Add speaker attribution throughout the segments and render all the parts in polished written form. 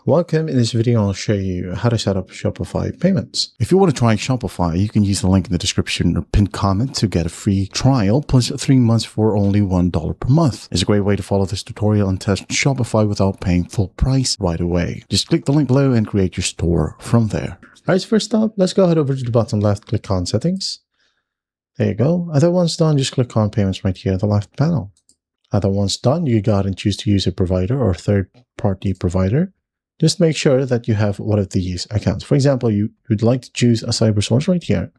Speaker 1: Welcome. In this video, I'll show you how to set up Shopify Payments. If you want to try Shopify, you can use the link in the description or pinned comment to get a free trial plus 3 months for only $1 per month. It's a great way to follow this tutorial and test Shopify without paying full price right away. Just click the link below and create your store from there. Alright, so first up, let's go ahead over to the bottom left, click on Settings. There you go. And then once done, just click on Payments right here at the left panel. And then once done, you go ahead and choose to use a provider or third-party provider. Just make sure that you have one of these accounts. For example, you would like to choose a CyberSource right here,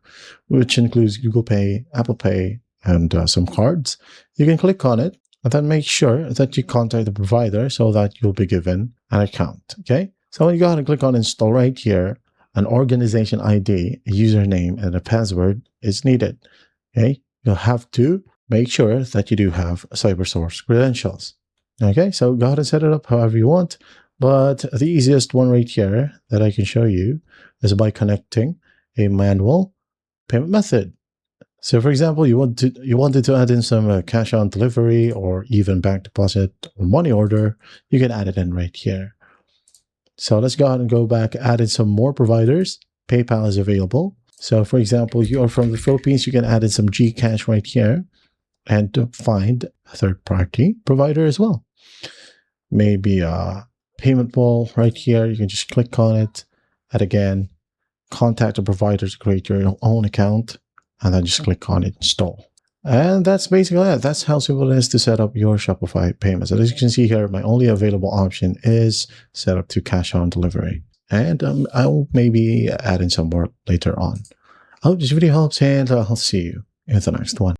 Speaker 1: which includes Google Pay, Apple Pay, and some cards. You can click on it and then make sure that you contact the provider so that you'll be given an account. Okay. So when you go ahead and click on Install right here, an organization ID, a username, and a password is needed. Okay. You'll have to make sure that you do have CyberSource credentials. Okay. So go ahead and set it up however you want. But the easiest one right here that I can show you is by connecting a manual payment method. So for example, you wanted to add in some cash on delivery or even bank deposit or money order, you can add it in right here. So let's go ahead and go back, add in some more providers. PayPal is available. So for example, you are from the Philippines, you can add in some Gcash right here and find a third-party provider as well. Maybe payment wall right here, you can just click on it, and again, contact a provider to create your own account, and then just click on it, install. And that's basically it. That's how simple it is to set up your Shopify payments. And as you can see here, my only available option is set up to cash on delivery. And I'll maybe add in some more later on. I hope this video helps, and I'll see you in the next one.